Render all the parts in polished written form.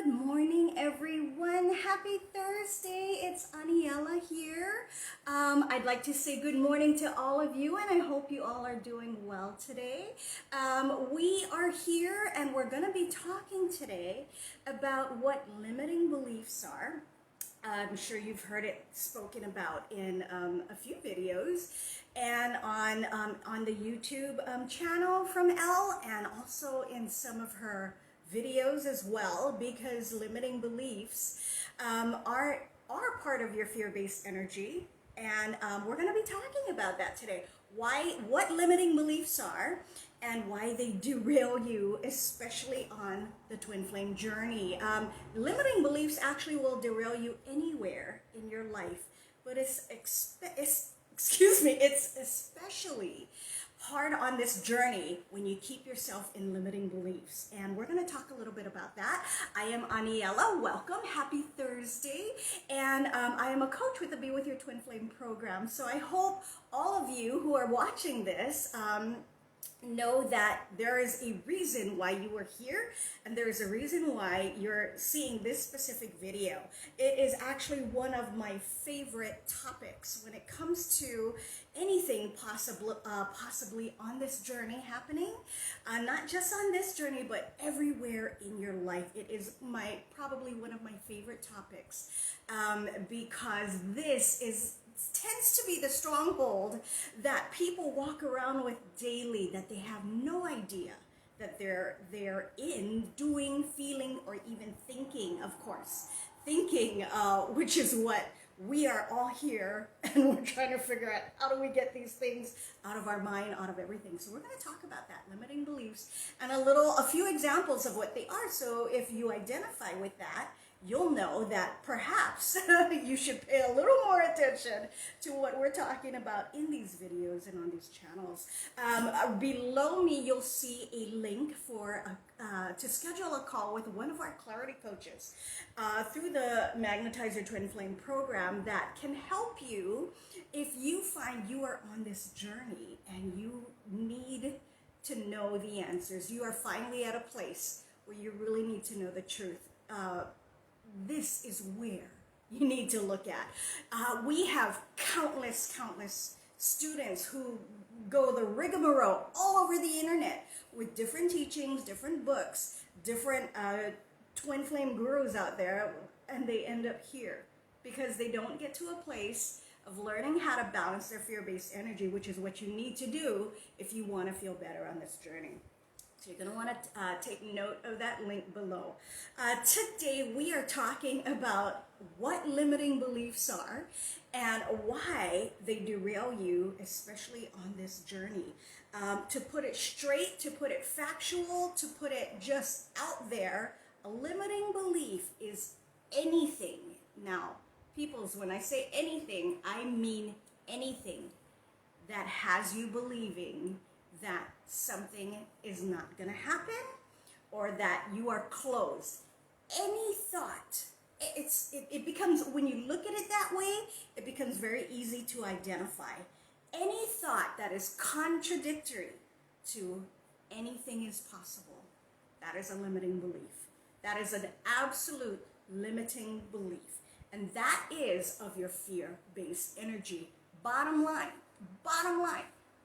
Good morning, everyone. Happy Thursday. It's Elle here. I'd like to say good morning to all of you, and I hope you all are doing well today. We are here, and we're going to be talking today about what limiting beliefs are. I'm sure you've heard it spoken about in a few videos and on the YouTube channel from Elle, and also in some of her videos as well, because limiting beliefs are part of your fear-based energy, and we're going to be talking about that today. What limiting beliefs are, and why they derail you, especially on the twin flame journey. Limiting beliefs actually will derail you anywhere in your life, but it's especially hard on this journey when you keep yourself in limiting beliefs. And we're going to talk a little bit about that. I am Aniela. Welcome. Happy Thursday. And I am a coach with the Be With Your Twin Flame program. So I hope all of you who are watching this know that there is a reason why you are here, and there is a reason why you're seeing this specific video. It is actually one of my favorite topics when it comes to anything possibly on this journey happening, not just on this journey, but everywhere in your life. It is probably one of my favorite topics, because this tends to be the stronghold that people walk around with daily, that they have no idea that they're in, doing, feeling, or even thinking. Of course, thinking, which is what we are all here, and we're trying to figure out how do we get these things out of our mind, out of everything. So we're going to talk about that, limiting beliefs, and a few examples of what they are. So if you identify with that, you'll know that perhaps you should pay a little more attention to what we're talking about in these videos and on these channels. Below me, you'll see a link to schedule a call with one of our Clarity coaches through the Magnetize Your Twin Flame program that can help you if you find you are on this journey and you need to know the answers. You are finally at a place where you really need to know the truth. This is where you need to look at. We have countless students who go the rigmarole all over the internet with different teachings, different books, different twin flame gurus out there, and they end up here because they don't get to a place of learning how to balance their fear-based energy, which is what you need to do if you want to feel better on this journey. So you're going to want to take note of that link below. Today we are talking about what limiting beliefs are and why they derail you, especially on this journey. To put it straight, to put it factual, to put it just out there, a limiting belief is anything. Now, peoples, when I say anything, I mean anything that has you believing that something is not going to happen, or that you are closed. Any thought, it becomes, when you look at it that way, it becomes very easy to identify. Any thought that is contradictory to anything is possible, that is a limiting belief. That is an absolute limiting belief. And that is of your fear-based energy. Bottom line.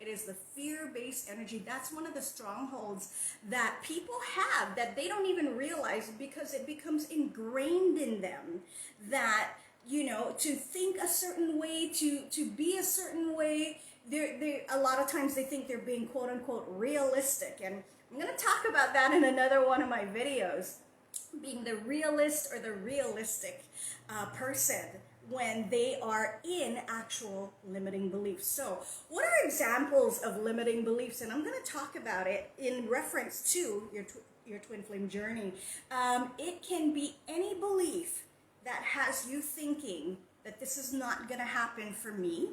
It is the fear-based energy. That's one of the strongholds that people have that they don't even realize, because it becomes ingrained in them that, to think a certain way, to be a certain way. A lot of times they think they're being quote unquote realistic. And I'm going to talk about that in another one of my videos, being the realist or the realistic person when they are in actual limiting beliefs. So what are examples of limiting beliefs? And I'm going to talk about it in reference to your twin flame journey. It can be any belief that has you thinking that this is not going to happen for me,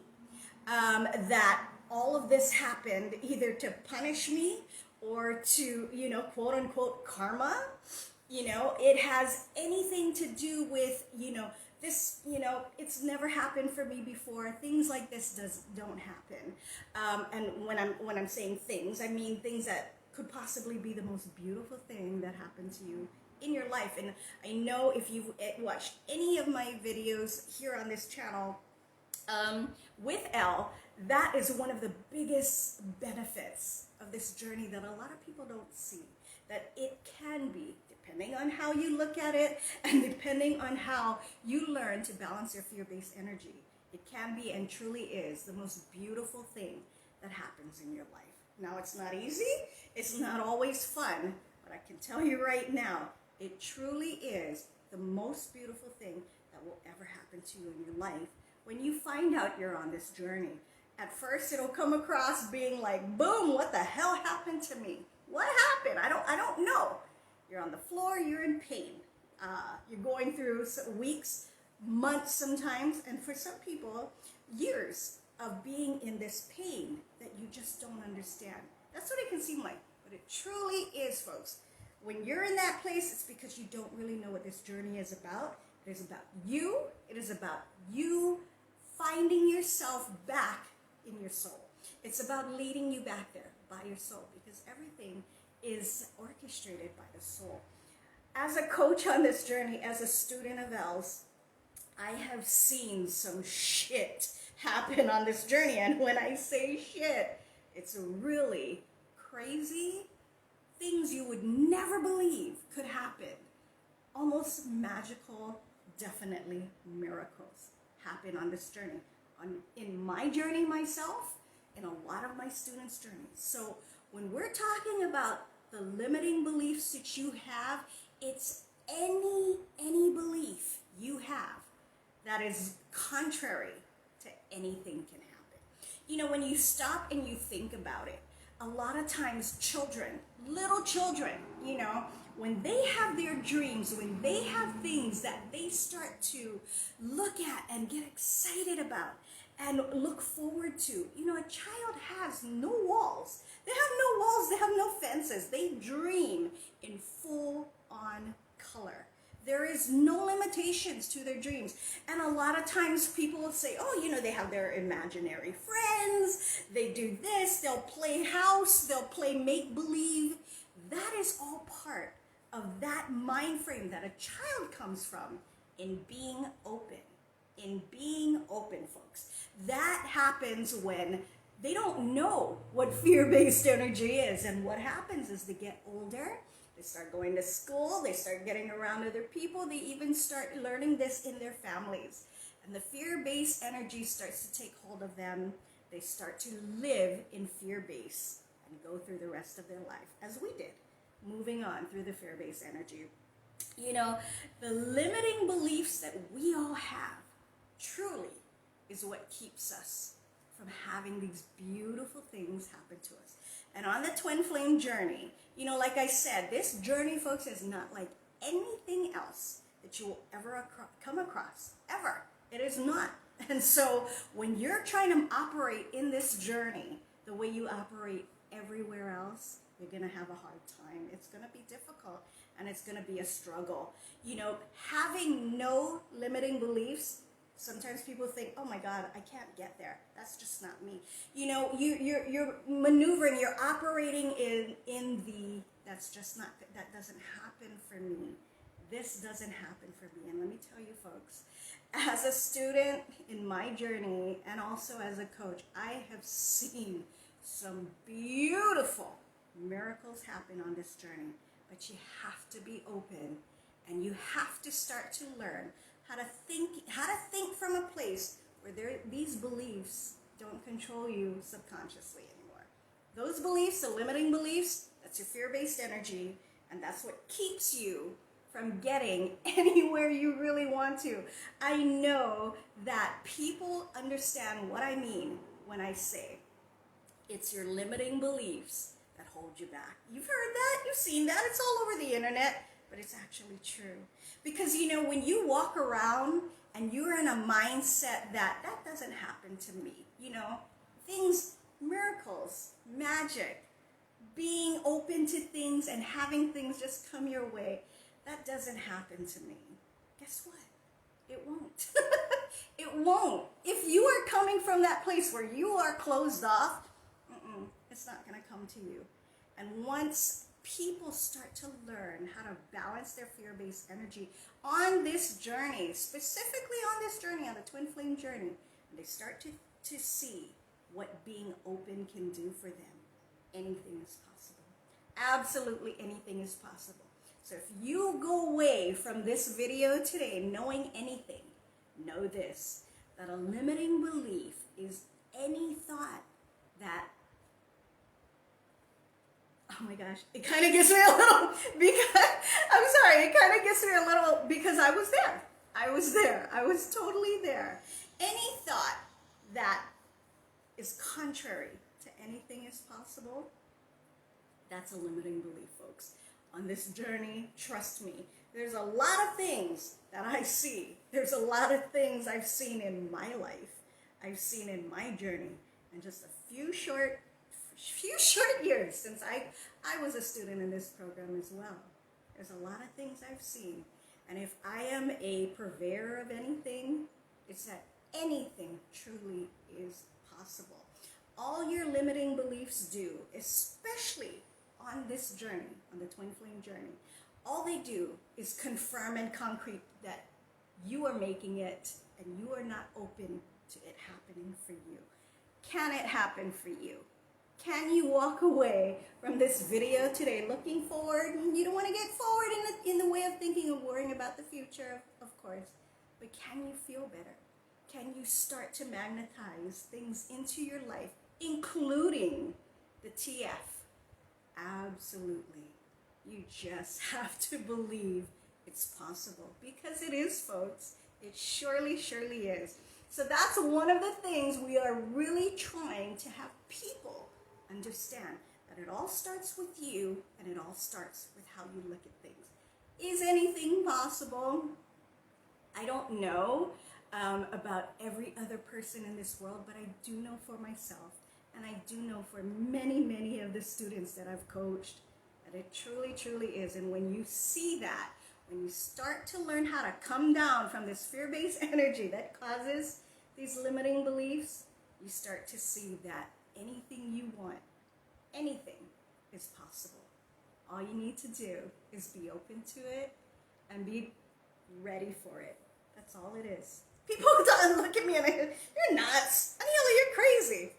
that all of this happened either to punish me or to, quote unquote karma. It has anything to do with, this, it's never happened for me before. Things like this don't happen. And when I'm saying things, I mean things that could possibly be the most beautiful thing that happened to you in your life. And I know if you've watched any of my videos here on this channel with Elle, that is one of the biggest benefits of this journey that a lot of people don't see. That it can be, depending on how you look at it and depending on how you learn to balance your fear-based energy, it can be and truly is the most beautiful thing that happens in your life. Now, it's not easy, it's not always fun, but I can tell you right now, it truly is the most beautiful thing that will ever happen to you in your life when you find out you're on this journey. At first, it'll come across being like, boom, what the hell happened to me? What happened? I don't know. You're on the floor, you're in pain. You're going through weeks, months sometimes, and for some people, years of being in this pain that you just don't understand. That's what it can seem like, but it truly is, folks. When you're in that place, it's because you don't really know what this journey is about. It is about you. It is about you finding yourself back in your soul. It's about leading you back there by your soul, because everything is orchestrated by the soul. As a coach on this journey, as a student of Elle's, I have seen some shit happen on this journey. And when I say shit, it's really crazy things you would never believe could happen. Almost magical, definitely miracles happen on this journey. In my journey myself, in a lot of my students' journeys. So when we're talking about the limiting beliefs that you have, it's any belief you have that is contrary to anything can happen. You know, when you stop and you think about it, a lot of times children, little children, you know, when they have their dreams, when they have things that they start to look at and get excited about and look forward to, you know, a child has no walls. They have no walls, they have no fences. They dream in full-on color. There is no limitations to their dreams. And a lot of times people will say, oh, you know, they have their imaginary friends, they do this, they'll play house, they'll play make-believe. That is all part of that mind frame that a child comes from in being open. In being open, folks. That happens when they don't know what fear-based energy is. And what happens is they get older, they start going to school, they start getting around other people, they even start learning this in their families. And the fear-based energy starts to take hold of them. They start to live in fear-based and go through the rest of their life, as we did, moving on through the fear-based energy. You know, the limiting beliefs that we all have truly is what keeps us from having these beautiful things happen to us. And on the twin flame journey, you know, like I said, this journey, folks, is not like anything else that you will ever come across, ever. It is not. And so when you're trying to operate in this journey the way you operate everywhere else, you're going to have a hard time. It's going to be difficult and it's going to be a struggle. You know, having no limiting beliefs, sometimes people think, oh my God, I can't get there. That's just not me. You know, you're maneuvering, you're operating in the, that's just not, that doesn't happen for me. This doesn't happen for me. And let me tell you, folks, as a student in my journey and also as a coach, I have seen some beautiful miracles happen on this journey. But you have to be open and you have to start to learn how to think from a place where these beliefs don't control you subconsciously anymore. Those beliefs, the limiting beliefs, that's your fear-based energy, and that's what keeps you from getting anywhere you really want to. I know that people understand what I mean when I say it's your limiting beliefs that hold you back. You've heard that, you've seen that, it's all over the internet, but it's actually true. Because, you know, when you walk around and you're in a mindset that doesn't happen to me, you know, things, miracles, magic, being open to things and having things just come your way, that doesn't happen to me. Guess what? It won't. It won't. If you are coming from that place where you are closed off, it's not going to come to you. And once people start to learn how to balance their fear-based energy on this journey, specifically on this journey, on the twin flame journey, and they start to see what being open can do for them, anything is possible. Absolutely anything is possible. So if you go away from this video today knowing anything, know this, that a limiting belief is any thought that, oh my gosh, it kind of gets me a little, because, I'm sorry, it kind of gets me a little, because I was there. I was totally there. Any thought that is contrary to anything is possible, that's a limiting belief, folks. On this journey, trust me, there's a lot of things that I see. There's a lot of things I've seen in my life. I've seen in my journey, and just a few short years since I was a student in this program as well. There's a lot of things I've seen. And if I am a purveyor of anything, it's that anything truly is possible. All your limiting beliefs do, especially on this journey, on the twin flame journey, all they do is confirm and concrete that you are making it and you are not open to it happening for you. Can it happen for you? Can you walk away from this video today looking forward? You don't want to get forward in the way of thinking and worrying about the future, of course, but can you feel better? Can you start to magnetize things into your life, including the TF? Absolutely. You just have to believe it's possible, because it is, folks. It surely, surely is. So that's one of the things we are really trying to have people understand, that it all starts with you, and it all starts with how you look at things. Is anything possible? I don't know about every other person in this world, but I do know for myself, and I do know for many, many of the students that I've coached, that it truly, truly is. And when you see that, when you start to learn how to come down from this fear-based energy that causes these limiting beliefs, you start to see that anything you want, anything is possible. All you need to do is be open to it and be ready for it. That's all it is. People look at me and you're nuts. Aniela, you're crazy.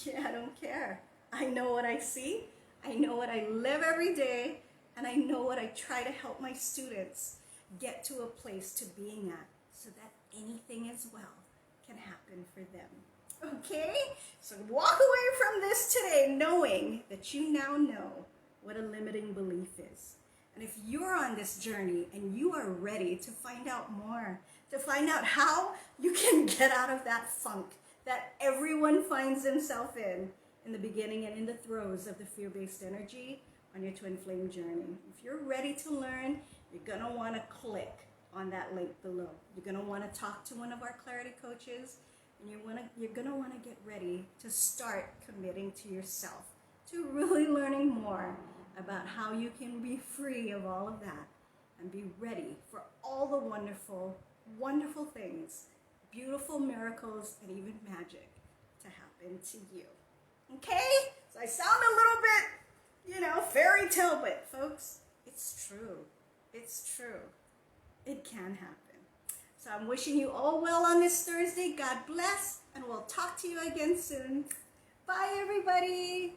Yeah, I don't care. I know what I see. I know what I live every day. And I know what I try to help my students get to a place to being at, so that anything as well can happen for them. Okay? So walk away from this today knowing that you now know what a limiting belief is. And if you're on this journey and you are ready to find out more, to find out how you can get out of that funk that everyone finds themselves in the beginning and in the throes of the fear-based energy on your twin flame journey. If you're ready to learn, you're gonna wanna click on that link below. You're gonna wanna talk to one of our Clarity coaches, and you're gonna wanna get ready to start committing to yourself, to really learning more about how you can be free of all of that and be ready for all the wonderful, wonderful things, beautiful miracles, and even magic to happen to you. Okay? So I sound a little bit, fairy tale, but folks, it's true. It's true. It can happen. So I'm wishing you all well on this Thursday. God bless, and we'll talk to you again soon. Bye, everybody.